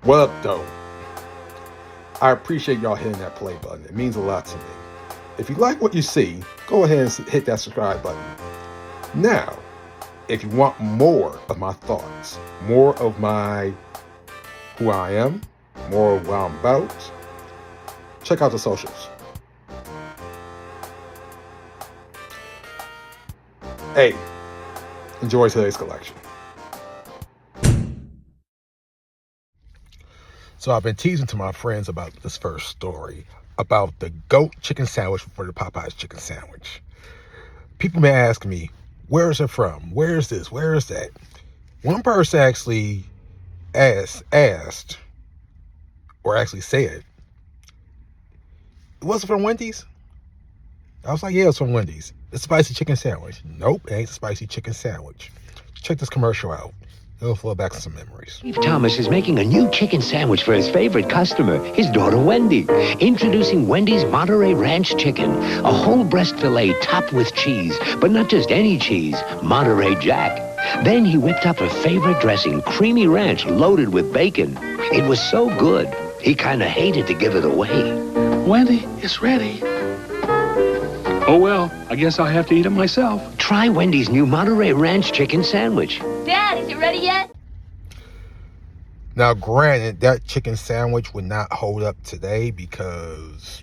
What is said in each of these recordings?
What up, though? I appreciate y'all hitting that play button. It means a lot to me. If you like what you see, go ahead and hit that subscribe button. Now, if you want more of my thoughts, more of my who I am, more of what I'm about, check out the socials. Hey, enjoy today's collection. So I've been teasing to my friends about this first story, about the goat chicken sandwich for the Popeyes chicken sandwich. People may ask me, where is it from? Where is this? Where is that? One person actually asked, or actually said, was it from Wendy's? I was like, yeah, it's from Wendy's. It's a spicy chicken sandwich. Nope, it ain't a spicy chicken sandwich. Check this commercial out. It'll flow back to some memories. Steve Thomas is making a new chicken sandwich for his favorite customer, his daughter Wendy. Introducing Wendy's Monterey Ranch Chicken, a whole breast filet topped with cheese, but not just any cheese, Monterey Jack. Then he whipped up her favorite dressing, creamy ranch loaded with bacon. It was so good, he kind of hated to give it away. Wendy, it's ready. Oh well, I guess I'll have to eat it myself. Try Wendy's new Monterey Ranch Chicken sandwich. Dad, is it ready yet? Now, granted, that chicken sandwich would not hold up today because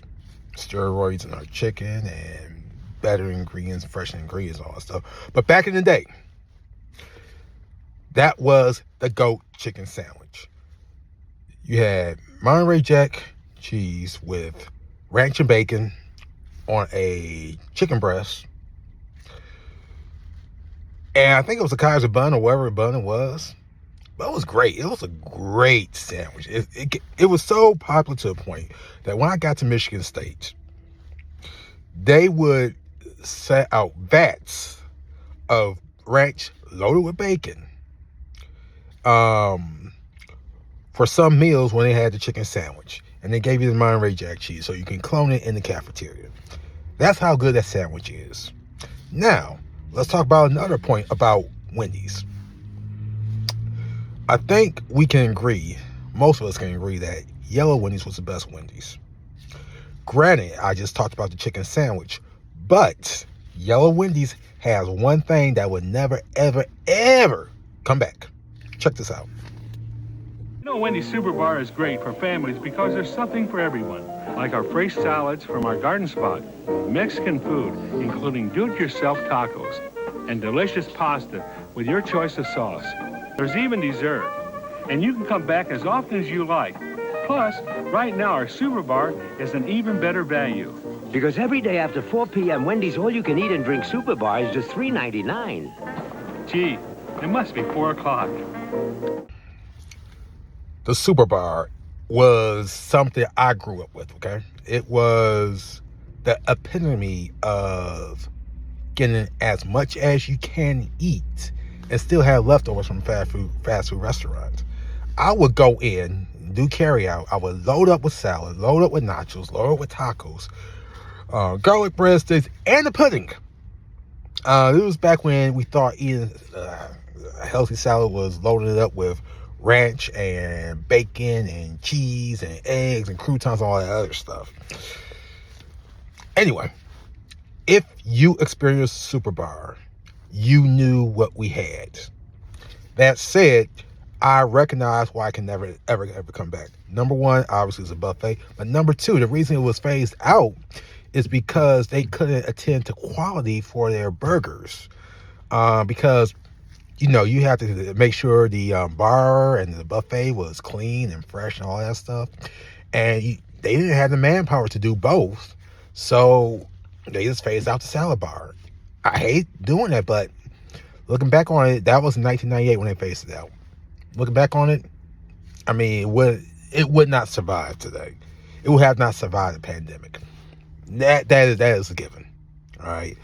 steroids in our chicken and better ingredients, fresh ingredients, all that stuff. But back in the day, that was the goat chicken sandwich. You had Monterey Jack cheese with ranch and bacon on a chicken breast. And I think it was a Kaiser bun or whatever bun it was. But it was great. It was a great sandwich. It was so popular to a point that when I got to Michigan State, they would set out vats of ranch loaded with bacon for some meals when they had the chicken sandwich. And they gave you the Monterey Jack cheese so you can clone it in the cafeteria. That's how good that sandwich is. Now, let's talk about another point about Wendy's. I think we can agree, most of us can agree, that yellow Wendy's was the best Wendy's. Granted, I just talked about the chicken sandwich, but yellow Wendy's has one thing that would never, ever, ever come back. Check this out. You know, Wendy's Super Bar is great for families because there's something for everyone. Like our fresh salads from our garden spot, Mexican food, including do-it-yourself tacos, and delicious pasta with your choice of sauce. There's even dessert. And you can come back as often as you like. Plus, right now our Super Bar is an even better value. Because every day after 4 p.m., Wendy's all-you-can-eat and drink Super Bar is just $3.99. Gee, it must be 4 o'clock. The Super Bar was something I grew up with, okay? It was the epitome of getting as much as you can eat and still have leftovers from fast food restaurants. I would go in, do carry out. I would load up with salad, load up with nachos, load up with tacos, garlic breadsticks, and the pudding. It was back when we thought eating a healthy salad was loaded up with ranch and bacon and cheese and eggs and croutons and all that other stuff. Anyway, if you experienced Super Bar, you knew what we had. That said, I recognize why I can never, ever come back. Number one, obviously, it's a buffet. But number two, the reason it was phased out is because they couldn't attend to quality for their burgers. Because you know, you have to make sure the bar and the buffet was clean and fresh and all that stuff. And they didn't have the manpower to do both. So they just phased out the salad bar. I hate doing that, but looking back on it, that was in 1998 when they phased it out. Looking back on it, I mean, it would not survive today. It would have not survived the pandemic. That is a given. All right.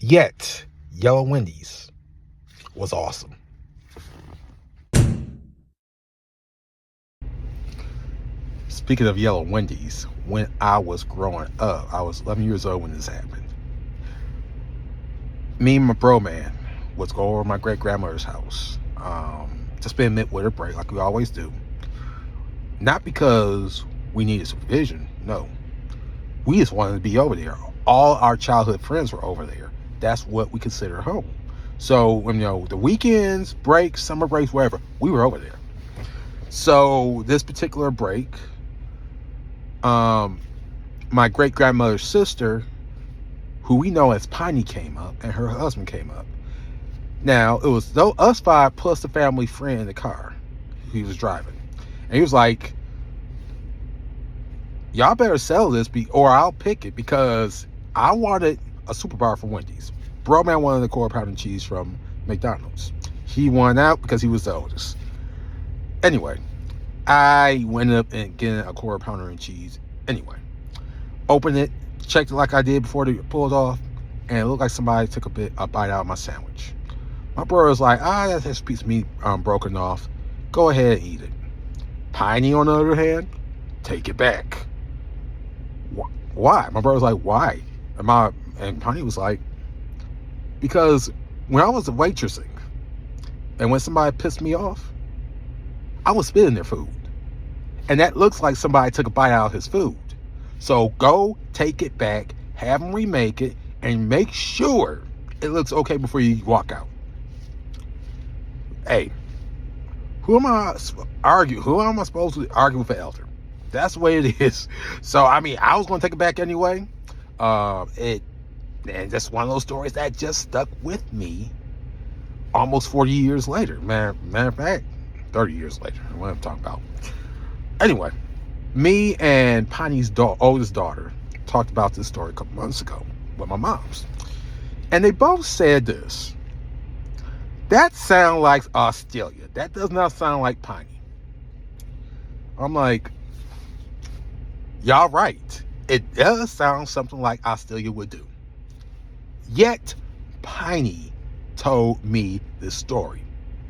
Yet, yellow Wendy's was awesome. Speaking of yellow Wendy's, when I was growing up, I was 11 years old when this happened. Me and my bro man was going over to my great grandmother's house to spend midwinter break like we always do. Not because we needed supervision, no. We just wanted to be over there. All our childhood friends were over there. That's what we consider home. So, the weekends, breaks, summer breaks, wherever, we were over there. So this particular break, my great-grandmother's sister, who we know as Piney, came up, and her husband came up. Now, it was us five plus the family friend in the car he was driving. And he was like, y'all better sell this or I'll pick it, because I wanted a super bar from Wendy's. Bro man wanted the quarter pound and cheese from McDonald's. He won out because he was the oldest. Anyway, I went up and getting a quarter pounder and cheese. Anyway, opened it, checked it like I did before they pulled off, and it looked like somebody took a bite out of my sandwich. My brother was like, that's a piece of meat broken off. Go ahead and eat it. Piney, on the other hand, take it back. Why? My brother was like, why? And Piney was like, because when I was waitressing, and when somebody pissed me off, I was spitting their food. And that looks like somebody took a bite out of his food. So go take it back, have them remake it, and make sure it looks okay before you walk out. Hey, who am I supposed to argue with an elder? That's the way it is. So, I was going to take it back anyway. And that's one of those stories that just stuck with me almost 40 years later. Matter of fact, 30 years later. What I'm talking about. Anyway, me and Piney's oldest daughter talked about this story a couple months ago with my moms. And they both said this. That sounds like Australia. That does not sound like Piney. I'm like, y'all right. It does sound something like Australia would do. Yet, Piney told me this story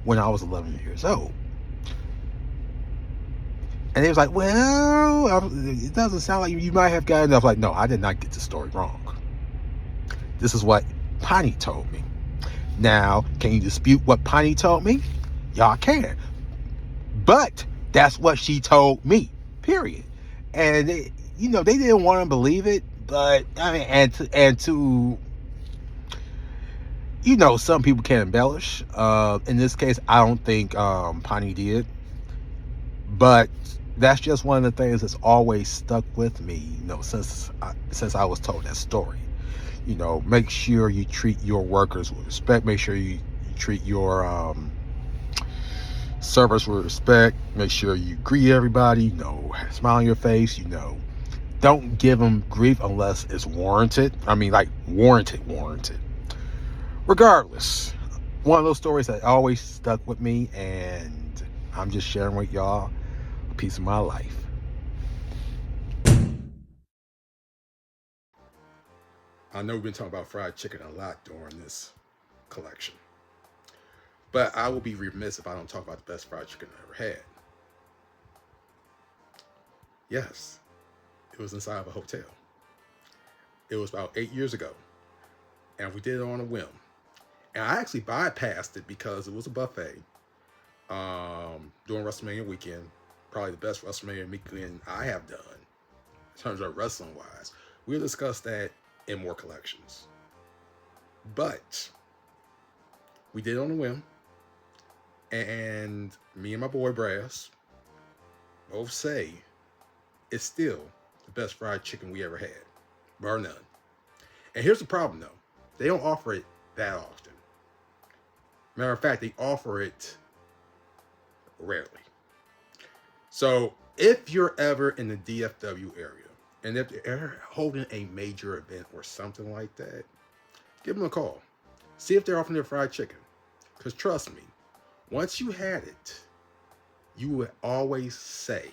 when I was 11 years old. And he was like, well, it doesn't sound like you might have gotten enough. Like, no, I did not get the story wrong. This is what Piney told me. Now, can you dispute what Piney told me? Y'all can. But that's what she told me, period. And, they didn't want to believe it. But, some people can embellish. In this case, I don't think Piney did. But that's just one of the things that's always stuck with me, since I was told that story. Make sure you treat your workers with respect. Make sure you treat your servers with respect. Make sure you greet everybody. Smile on your face. Don't give them grief unless it's warranted. Warranted. Regardless, one of those stories that always stuck with me, and I'm just sharing with y'all a piece of my life. I know we've been talking about fried chicken a lot during this collection, but I will be remiss if I don't talk about the best fried chicken I ever had. Yes, it was inside of a hotel. It was about 8 years ago, and we did it on a whim. And I actually bypassed it because it was a buffet during WrestleMania weekend. Probably the best WrestleMania weekend I have done in terms of wrestling wise. We'll discuss that in more collections. But we did it on a whim. And me and my boy Brass both say it's still the best fried chicken we ever had. Bar none. And here's the problem though. They don't offer it that often. Matter of fact, they offer it rarely. So if you're ever in the DFW area, and if they're ever holding a major event or something like that, give them a call. See if they're offering their fried chicken. Because trust me, once you had it, you would always say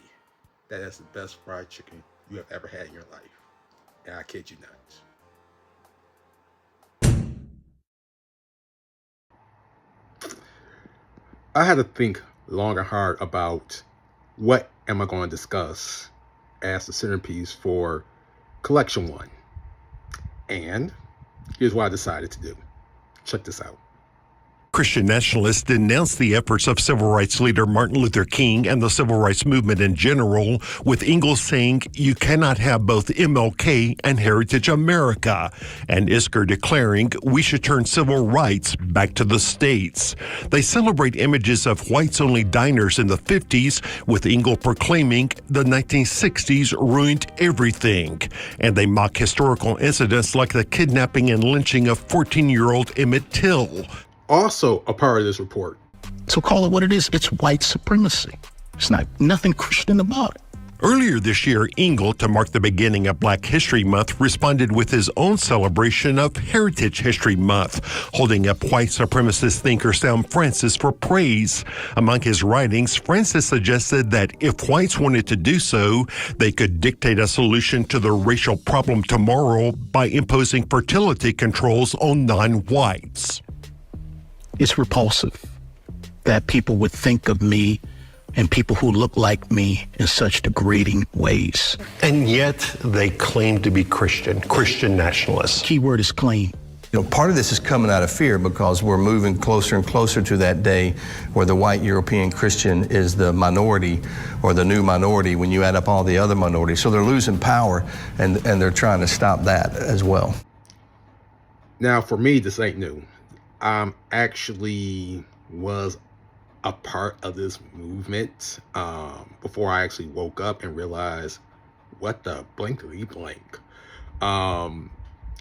that that's the best fried chicken you have ever had in your life. And I kid you not. I had to think long and hard about what am I going to discuss as the centerpiece for collection 1. And here's what I decided to do. Check this out. Christian Nationalists denounced the efforts of civil rights leader Martin Luther King and the civil rights movement in general, with Ingalls saying you cannot have both MLK and Heritage America, and Isker declaring we should turn civil rights back to the states. They celebrate images of whites-only diners in the 50s, with Ingalls proclaiming the 1960s ruined everything, and they mock historical incidents like the kidnapping and lynching of 14-year-old Emmett Till. Also a part of this report. So call it what it is. It's white supremacy. It's nothing Christian about it. Earlier this year, Ingalls, to mark the beginning of Black History Month, responded with his own celebration of Heritage History Month, holding up white supremacist thinker Sam Francis for praise. Among his writings, Francis suggested that if whites wanted to do so, they could dictate a solution to the racial problem tomorrow by imposing fertility controls on non-whites. It's repulsive that people would think of me and people who look like me in such degrading ways. And yet they claim to be Christian nationalists. Keyword is claim. You know, part of this is coming out of fear because we're moving closer and closer to that day where the white European Christian is the minority or the new minority when you add up all the other minorities. So they're losing power and they're trying to stop that as well. Now, for me, this ain't new. Actually was a part of this movement before I actually woke up and realized what the blankety blank. I'm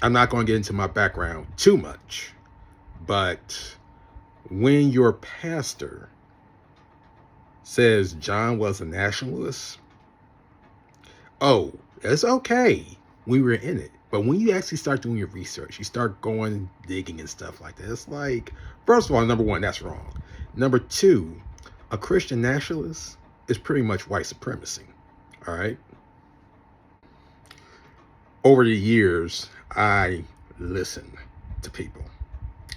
not going to get into my background too much, but when your pastor says John was a nationalist, oh, it's okay. We were in it. But when you actually start doing your research, you start going digging and stuff like that. It's like, first of all, number one, that's wrong. Number two, a Christian nationalist is pretty much white supremacy. All right. Over the years, I listen to people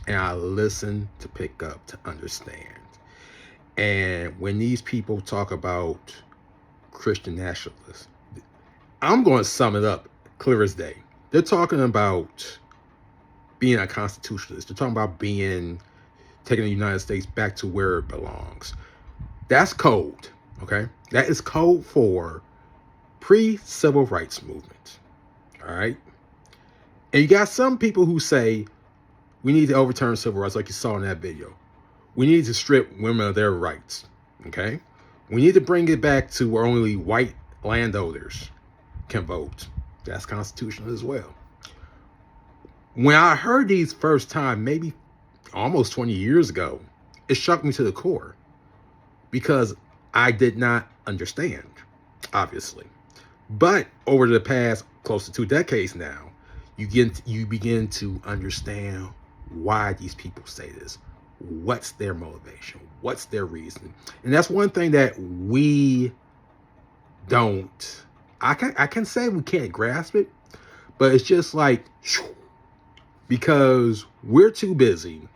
and I listen to pick up, to understand. And when these people talk about Christian nationalists, I'm going to sum it up clear as day. They're talking about being a constitutionalist. They're talking about taking the United States back to where it belongs. That's code, okay? That is code for pre-civil rights movement, all right? And you got some people who say, we need to overturn civil rights, like you saw in that video. We need to strip women of their rights, okay? We need to bring it back to where only white landowners can vote. That's constitutional as well. When I heard these first time, maybe almost 20 years ago, it shook me to the core because I did not understand, obviously. But over the past close to 2 decades now, you begin to understand why these people say this. What's their motivation? What's their reason? And that's one thing that we don't. I can say we can't grasp it, but it's just like, because we're too busy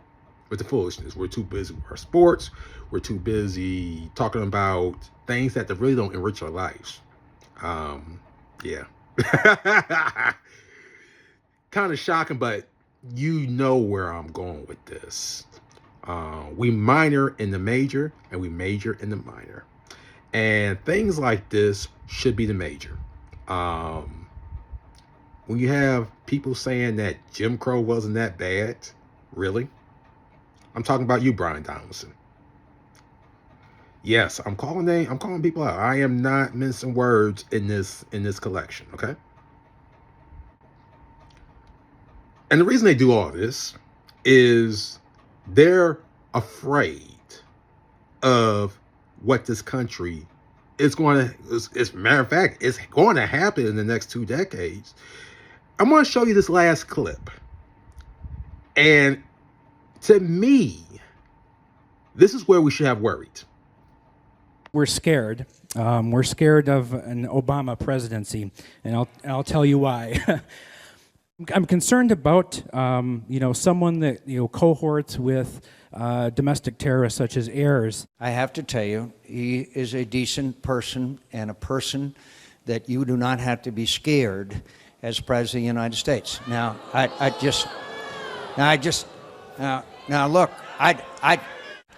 with the foolishness. We're too busy with our sports. We're too busy talking about things that really don't enrich our lives. Yeah. Kind of shocking, but you know where I'm going with this. We minor in the major and we major in the minor. And things like this should be the major. When you have people saying that Jim Crow wasn't that bad, really? I'm talking about you, Brian Donaldson. Yes, I'm calling people out. I am not mincing words in this collection, okay? And the reason they do all this is they're afraid of what this country is going to, as a matter of fact, it's going to happen in the next 2 decades. I'm going to show you this last clip. And to me, this is where we should have worried. We're scared. We're scared of an Obama presidency, and I'll tell you why. I'm concerned about someone that cohorts with domestic terrorists such as Ayers. I have to tell you, he is a decent person and a person that you do not have to be scared as President of the United States. Now, look, I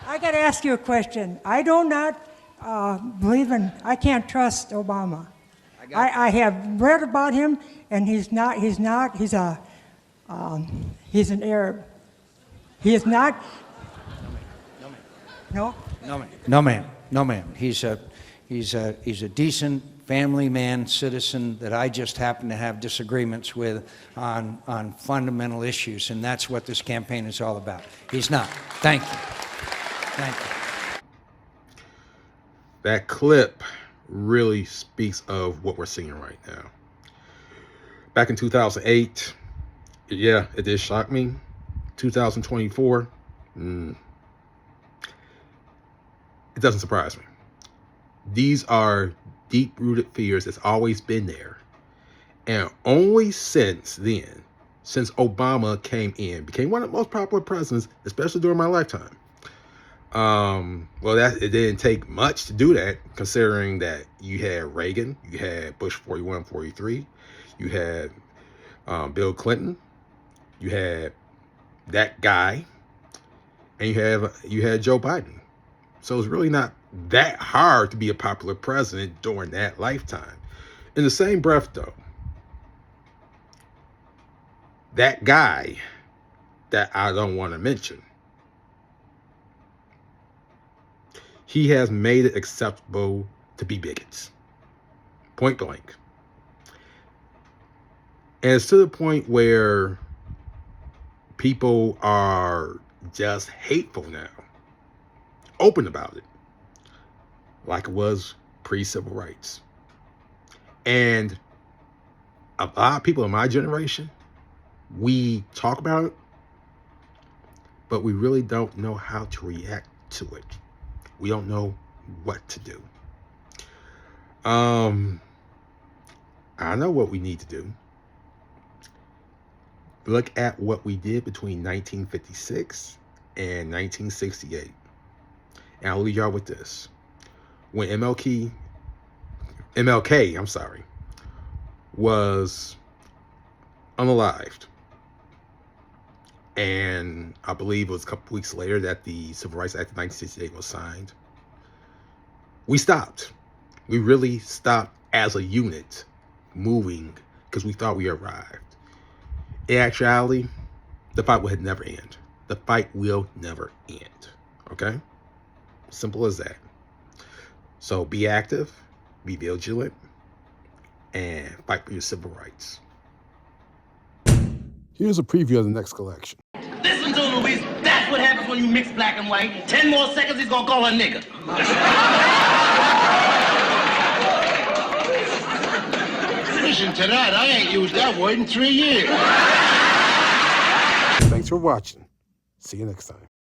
got to ask you a question. I do not believe in, I can't trust Obama. I have read about him, and he's an Arab. He is not. No? No, ma'am. He's a decent family man, citizen that I just happen to have disagreements with on fundamental issues, and that's what this campaign is all about. He's not. Thank you. That clip really speaks of what we're seeing right now. Back in 2008, yeah, it did shock me. 2024, it doesn't surprise me. These are deep-rooted fears that's always been there. And only since then, since Obama came in, became one of the most popular presidents, especially during my lifetime. Well, it didn't take much to do that, considering that you had Reagan, you had Bush 41, 43, you had Bill Clinton, you had that guy, and you had Joe Biden. So it's really not that hard to be a popular president during that lifetime. In the same breath, though, that guy that I don't want to mention, he has made it acceptable to be bigots. Point blank. And it's to the point where people are just hateful now. Open about it. Like it was pre-civil rights. And a lot of people in my generation, we talk about it, but we really don't know how to react to it. We don't know what to do. I know what we need to do. Look at what we did between 1956 and 1968. And I'll leave y'all with this. When MLK, was unalived, and I believe it was a couple weeks later that the Civil Rights Act of 1968 was signed, we stopped. We really stopped as a unit moving because we thought we arrived. In actuality, the fight would never end. The fight will never end. Okay? Simple as that. So be active, be vigilant, and fight for your civil rights. Here's a preview of the next collection. Listen to him, Luis. That's what happens when you mix black and white. 10 more seconds, he's gonna call her nigga. Listen to that. I ain't used that word in 3 years. Thanks for watching. See you next time.